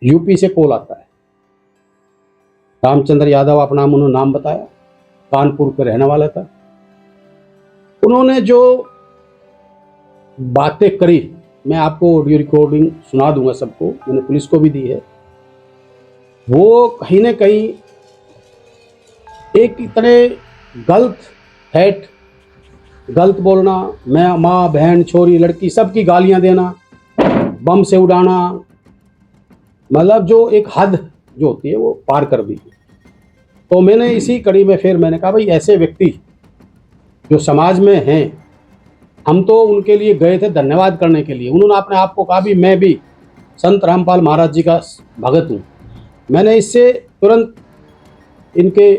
UP से call आता है। रामचंद्र यादव अपना उन्होंने नाम बताया, कानपुर के रहने वाला था। उन्होंने जो बातें करी, मैं आपको ऑडियो रिकॉर्डिंग सुना दूंगा सबको, मैंने पुलिस को भी दी है। वो कहीं ना कहीं एक इतने गलत हैट, गलत बोलना, मैं माँ बहन छोरी लड़की सबकी गालियां देना, बम से उड़ाना, मतलब जो एक हद जो होती है वो पार कर दी। तो मैंने इसी कड़ी में फिर मैंने कहा भाई ऐसे व्यक्ति जो समाज में हैं, हम तो उनके लिए गए थे धन्यवाद करने के लिए। उन्होंने अपने आप को कहा भी मैं भी संत रामपाल महाराज जी का भगत हूँ। मैंने इससे तुरंत इनके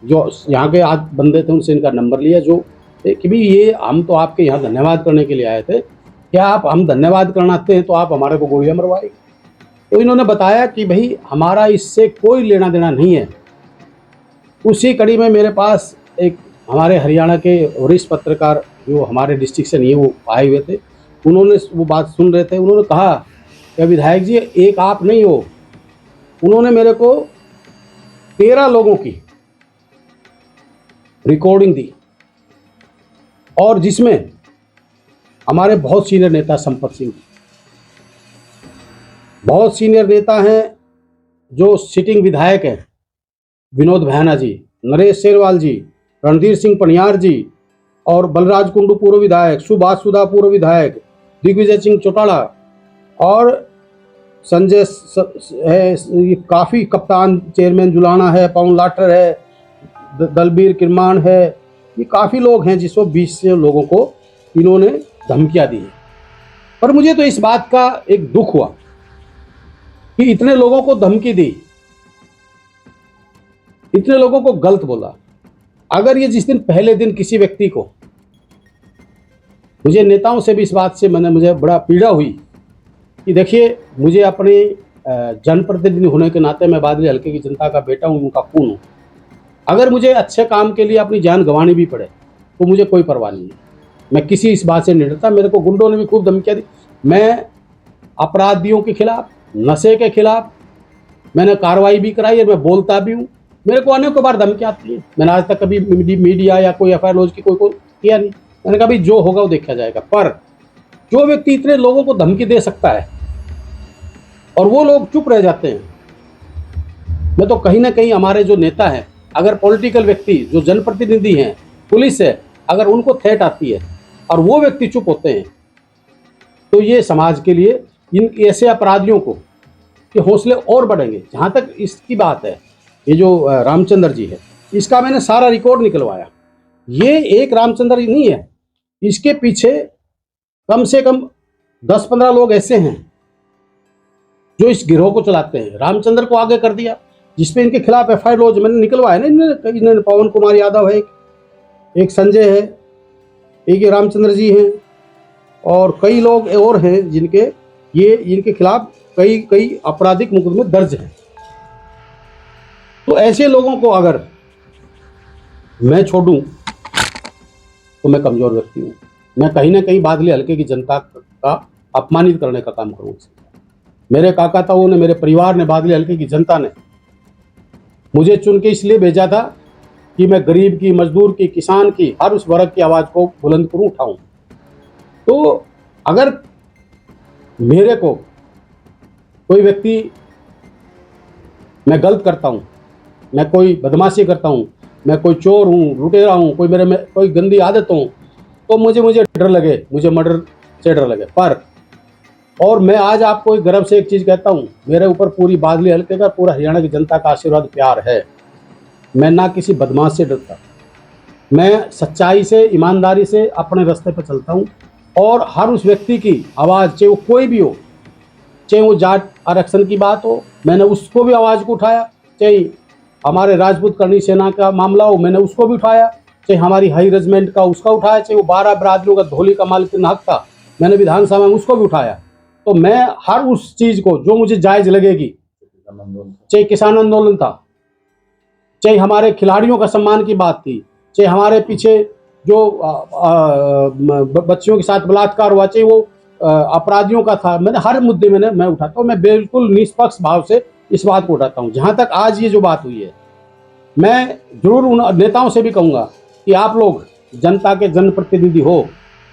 जो यहाँ के आज बंदे थे उनसे इनका नंबर लिया, जो कि भी ये हम तो आपके यहाँ धन्यवाद करने के लिए आए थे, क्या आप हम धन्यवाद करना आते हैं तो आप हमारे को गोलियां मरवाएंगे। तो इन्होंने बताया कि भाई हमारा इससे कोई लेना देना नहीं है। उसी कड़ी में मेरे पास एक हमारे हरियाणा के वरिष्ठ पत्रकार जो हमारे डिस्ट्रिक्ट से नहीं है वो आए हुए थे, उन्होंने वो बात सुन रहे थे। उन्होंने कहा कि विधायक जी एक आप नहीं हो, उन्होंने मेरे को 13 लोगों की रिकॉर्डिंग दी, और जिसमें हमारे बहुत सीनियर नेता संपत सिंह, बहुत सीनियर नेता हैं जो सिटिंग विधायक हैं, विनोद भैना जी, नरेश शेरवाल जी, रणधीर सिंह पनियार जी, और बलराज कुंडू पूर्व विधायक, सुभाष सुधा पूर्व विधायक, दिग्विजय सिंह चौटाला, और संजय है, काफ़ी कप्तान चेयरमैन जुलाना है, पवन लाठर है, दलबीर किरमान है, ये काफ़ी लोग हैं जिसमें 20 से लोगों को इन्होंने धमकियां दी है। पर मुझे तो इस बात का एक दुख हुआ कि इतने लोगों को धमकी दी, इतने लोगों को गलत बोला। अगर ये जिस दिन पहले दिन किसी व्यक्ति को, मुझे नेताओं से भी इस बात से मुझे बड़ा पीड़ा हुई कि देखिए मुझे अपने जनप्रतिनिधि होने के नाते मैं बादली हल्के की जनता का बेटा हूँ, उनका खून हूँ। अगर मुझे अच्छे काम के लिए अपनी जान गंवानी भी पड़े तो मुझे कोई परवाह नहीं है, मैं किसी इस बात से नहीं डरता। मेरे को गुंडों ने भी खूब धमकियां दी, मैं अपराधियों के खिलाफ, नशे के खिलाफ मैंने कार्रवाई भी कराई है, मैं बोलता भी हूँ। मेरे को अनेकों बार धमकी आती है, मैंने आज तक कभी मीडिया या कोई एफआईआर लॉन्च की कोई किया नहीं। मैंने कहा भाई जो होगा वो देखा जाएगा। पर जो व्यक्ति इतने लोगों को धमकी दे सकता है और वो लोग चुप रह जाते हैं, मैं तो कहीं ना कहीं हमारे जो नेता हैं, अगर पॉलिटिकल व्यक्ति जो जनप्रतिनिधि हैं, पुलिस है, अगर उनको थ्रेट आती है और वो व्यक्ति चुप होते हैं तो ये समाज के लिए इन ऐसे अपराधियों को के हौसले और बढ़ेंगे। जहाँ तक इसकी बात है, ये जो रामचंद्र जी है, इसका मैंने सारा रिकॉर्ड निकलवाया। ये एक रामचंद्र नहीं है, इसके पीछे कम से कम 10-15 लोग ऐसे हैं जो इस गिरोह को चलाते हैं। रामचंद्र को आगे कर दिया, जिसपे इनके खिलाफ एफआईआर लॉन्च मैंने निकलवाया ना, इन्होंने पवन कुमार यादव है, एक संजय है, एक ये रामचंद्र जी हैं, और कई लोग और हैं इनके खिलाफ कई आपराधिक मुकदमे दर्ज हैं। तो ऐसे लोगों को अगर मैं छोड़ूं तो मैं कमजोर व्यक्ति हूं। मैं कहीं ना कहीं बादली हल्के की जनता का अपमानित करने का काम करूँ। मेरे काका ताऊ ने, मेरे परिवार ने, बादली हल्के की जनता ने मुझे चुन के इसलिए भेजा था कि मैं गरीब की, मजदूर की, किसान की, हर उस वर्ग की आवाज़ को बुलंद करूँ, उठाऊँ। तो अगर मेरे को कोई व्यक्ति, मैं गलत करता हूँ, मैं कोई बदमाशी करता हूँ, मैं कोई चोर हूँ, लुटेरा हूँ, कोई मेरे में कोई गंदी आदत हूँ, तो मुझे डर लगे, मुझे मर्डर से डर लगे। पर और मैं आज आपको एक गर्व से एक चीज़ कहता हूँ, मेरे ऊपर पूरी बादली हल्के का, पूरा हरियाणा की जनता का आशीर्वाद, प्यार है। मैं ना किसी बदमाश से डरता, मैं सच्चाई से, ईमानदारी से अपने रास्ते पर चलता हूँ, और हर उस व्यक्ति की आवाज़, चाहे वो कोई भी हो, चाहे वो जाट आरक्षण की बात हो, मैंने उसको भी आवाज़ को उठाया, चाहे हमारे राजपूत करनी सेना का मामला हो, मैंने उसको भी उठाया, चाहे हमारी हाई रेजिमेंट का उसका उठाया, चाहे वो 12 बरादरियों का धोली का मालिक हक था, मैंने विधानसभा में उसको भी उठाया। तो मैं हर उस चीज़ को जो मुझे जायज़ लगेगी, चाहे किसान आंदोलन था, चाहे हमारे खिलाड़ियों का सम्मान की बात थी, चाहे हमारे पीछे जो बच्चियों के साथ बलात्कार हुआ, चाहे वो अपराधियों का था, मैंने हर मुद्दे में मैं उठाता हूँ। मैं बिल्कुल निष्पक्ष भाव से इस बात को उठाता हूँ। जहाँ तक आज ये जो बात हुई है, मैं जरूर उन नेताओं से भी कहूँगा कि आप लोग जनता के जनप्रतिनिधि हो।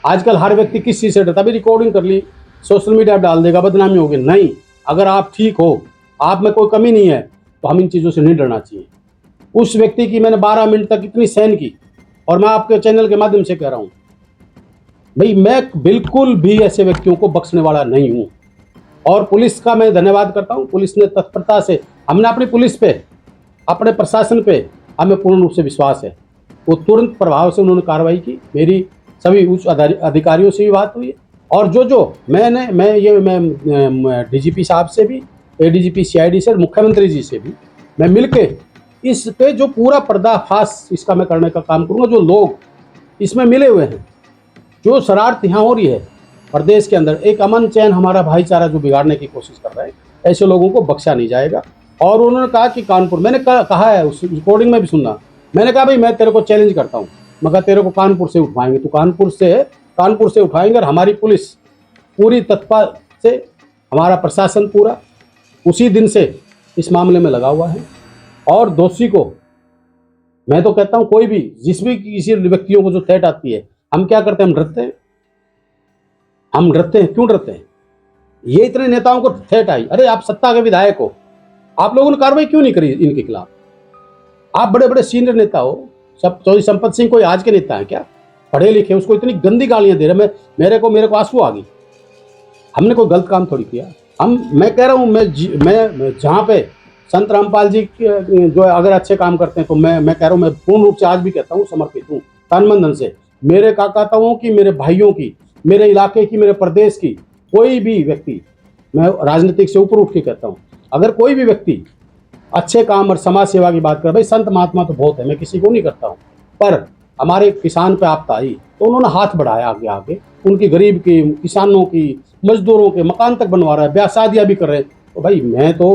आजकल हर व्यक्ति किस चीज़ से डरता, अभी रिकॉर्डिंग कर ली, सोशल मीडिया पर डाल देगा, बदनामी होगी। नहीं, अगर आप ठीक हो, आप में कोई कमी नहीं है, तो हम इन चीज़ों से नहीं डरना चाहिए। उस व्यक्ति की मैंने 12 मिनट तक इतनी सहन की, और मैं आपके चैनल के माध्यम से कह रहा हूँ भाई, मैं बिल्कुल भी ऐसे व्यक्तियों को बख्शने वाला नहीं हूँ। और पुलिस का मैं धन्यवाद करता हूँ, पुलिस ने तत्परता से, हमने अपनी पुलिस पे, अपने प्रशासन पे हमें पूर्ण रूप से विश्वास है, वो तुरंत प्रभाव से उन्होंने कार्रवाई की। मेरी सभी उच्च अधिकारियों से भी बात हुई है, और जो मैं डीजीपी साहब से भी, एडीजीपी सीआईडी से, मुख्यमंत्री जी से भी मैं मिलके इस पे जो पूरा पर्दाफाश इसका मैं करने का काम करूँगा। जो लोग इसमें मिले हुए हैं, जो शरारत यहाँ हो रही है प्रदेश के अंदर, एक अमन चैन हमारा भाईचारा जो बिगाड़ने की कोशिश कर रहे हैं, ऐसे लोगों को बख्शा नहीं जाएगा। और उन्होंने कहा कि कानपुर, मैंने कहा है उस रिकॉर्डिंग में भी सुनना, मैंने कहा भाई मैं तेरे को चैलेंज करता हूँ, मगर तेरे को कानपुर से उठवाएंगे, तो कानपुर से उठवाएंगे। और हमारी पुलिस पूरी तत्पर से, हमारा प्रशासन पूरा उसी दिन से इस मामले में लगा हुआ है। और दोषी को, मैं तो कहता हूँ, कोई भी जिस भी किसी व्यक्तियों को जो थ्रेट आती है, हम क्या करते हैं, हम डरते हैं। हम डरते हैं, क्यों डरते हैं? ये इतने नेताओं को थ्रेट आई, अरे आप सत्ता के विधायक हो, आप लोगों ने कार्रवाई क्यों नहीं करी इनके खिलाफ? आप बड़े बड़े सीनियर नेता हो, सब चौधरी संपत सिंह कोई आज के नेता है क्या? पढ़े लिखे, उसको इतनी गंदी गालियां दे रहे, मेरे को आंसू आ गई। हमने कोई गलत काम थोड़ी किया। मैं कह रहा हूँ, मैं जहाँ पे संत रामपाल जी जो अगर अच्छे काम करते हैं, तो मैं कह रहा हूँ, मैं पूर्ण रूप से आज भी कहता हूँ, समर्पित हूँ तन मन धन से। मेरे काकाताओं की, मेरे भाइयों की, मेरे इलाके की, मेरे प्रदेश की, कोई भी व्यक्ति, मैं राजनीतिक से ऊपर उठ के कहता हूँ, अगर कोई भी व्यक्ति अच्छे काम और समाज सेवा की बात कर, भाई संत महात्मा तो बहुत है, मैं किसी को नहीं करता हूँ, पर हमारे किसान पे आपदा आई तो उन्होंने हाथ बढ़ाया आगे आगे, उनकी गरीब की, किसानों की, मजदूरों के मकान तक बनवा रहा है, ब्याह शादियाँ भी कर रहे हैं। तो भाई मैं तो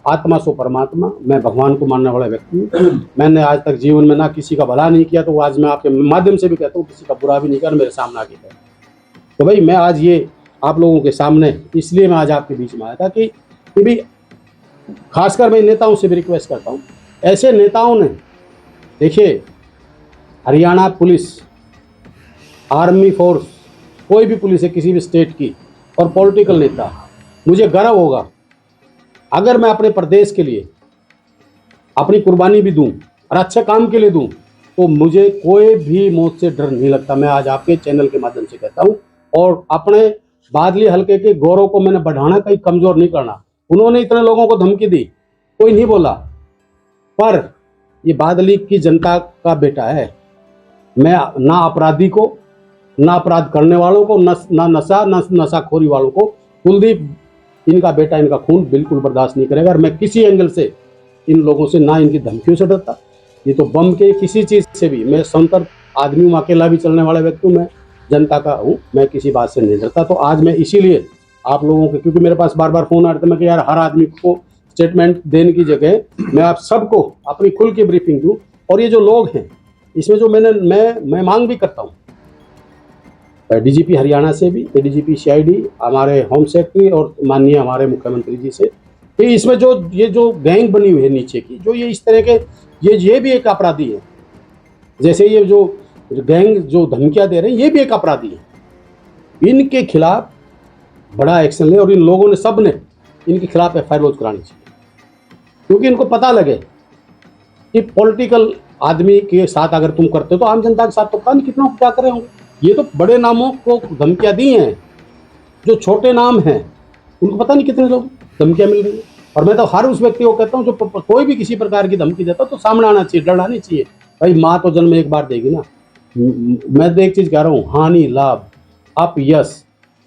आत्मा सो परमात्मा, मैं भगवान को मानने वाला व्यक्ति हूँ। मैंने आज तक जीवन में ना किसी का भला नहीं किया, तो आज मैं आपके माध्यम से भी कहता हूँ, किसी का बुरा भी नहीं किया, मेरे सामने आके कहता। तो भाई मैं आज ये आप लोगों के सामने, इसलिए मैं आज आपके बीच में आया था कि भी खासकर मैं नेताओं से भी रिक्वेस्ट करता हूँ, ऐसे नेताओं ने, देखिए हरियाणा पुलिस, आर्मी फोर्स, कोई भी पुलिस है किसी भी स्टेट की, और पॉलिटिकल नेता, मुझे गर्व होगा अगर मैं अपने प्रदेश के लिए अपनी कुर्बानी भी दूं और अच्छे काम के लिए दूं, तो मुझे कोई भी मौत से डर नहीं लगता। मैं आज आपके चैनल के माध्यम से कहता हूं, और अपने बादली हल्के के गौरव को मैंने बढ़ाना, कहीं कमजोर नहीं करना। उन्होंने इतने लोगों को धमकी दी, कोई नहीं बोला, पर ये बादली की जनता का बेटा है। मैं ना अपराधी को, ना अपराध करने वालों को, ना नशाखोरी वालों को, कुलदीप इनका बेटा, इनका खून बिल्कुल बर्दाश्त नहीं करेगा। और मैं किसी एंगल से इन लोगों से, ना इनकी धमकियों से डरता, ये तो बम के किसी चीज़ से भी, मैं स्वतंत्र आदमी हूँ, अकेला भी चलने वाला व्यक्ति हूँ, मैं जनता का हूँ, मैं किसी बात से नहीं डरता। तो आज मैं इसीलिए आप लोगों के, क्योंकि मेरे पास बार बार फ़ोन आ रहे थे, मैं कि यार हर आदमी को स्टेटमेंट देने की जगह मैं आप सबको अपनी खुल की ब्रीफिंग दूँ। और ये जो लोग हैं, इसमें जो मैं मांग भी करता हूँ डीजीपी हरियाणा से भी, एडीजीपी सीआईडी, हमारे होम सेक्रेटरी और माननीय हमारे मुख्यमंत्री जी से, कि इसमें ये जो गैंग बनी हुई है नीचे की, जो ये इस तरह के, ये भी एक अपराधी है। जैसे ये जो गैंग जो धमकियां दे रहे हैं, ये भी एक अपराधी है। इनके खिलाफ बड़ा एक्शन ले, और इन लोगों ने, सब ने इनके खिलाफ एफआईआर रोज करानी चाहिए, क्योंकि इनको पता लगे कि पॉलिटिकल आदमी के साथ अगर तुम करते हो, तो आम जनता के साथ तो पता नहीं कितनों को क्या करे होंगे। ये तो बड़े नामों को धमकियां दी हैं, जो छोटे नाम हैं उनको पता नहीं कितने लोग धमकियां मिल रही है। और मैं तो हर उस व्यक्ति को कहता हूँ, जो कोई भी किसी प्रकार की धमकी देता तो सामने आना चाहिए, डरना नहीं चाहिए। भाई माँ तो जन्म एक बार देगी ना। मैं तो एक चीज़ कह रहा हूँ, हानि लाभ अपयश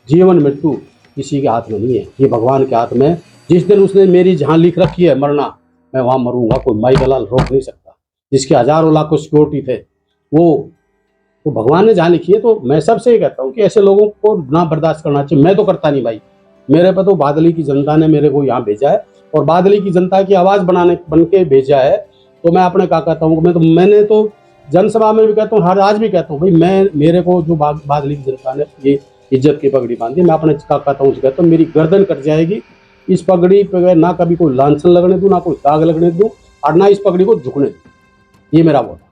जीवन मृत्यु किसी के हाथ में नहीं है, ये भगवान के हाथ में है। जिस दिन उसने मेरी जहाँ लिख रखी है मरना, मैं वहाँ मरूंगा, कोई माई दलाल रोक नहीं सकता। जिसके हजारों लाखों सिक्योरिटी थे, वो भगवान ने जहाँ लिखी है। तो मैं सबसे ये कहता हूँ कि ऐसे लोगों को ना बर्दाश्त करना चाहिए। मैं तो करता नहीं भाई, मेरे पे तो बादली की जनता ने मेरे को यहाँ भेजा है, और बादली की जनता की आवाज़ बन के भेजा है। तो मैं अपने क्या कहता हूँ, मैंने तो जनसभा में भी कहता हूँ, हर आज भी कहता हूँ, भाई मेरे को जो बादली की जनता ने ये इज्जत की पगड़ी बांधी, मैं अपने काका ताऊ से कहता हूँ मेरी गर्दन कट जाएगी, इस पगड़ी पे ना कभी कोई लांछन लगने दूँ, ना कोई दाग लगने दूँ, और ना इस पगड़ी को झुकने दूँ। ये मेरा वोट है।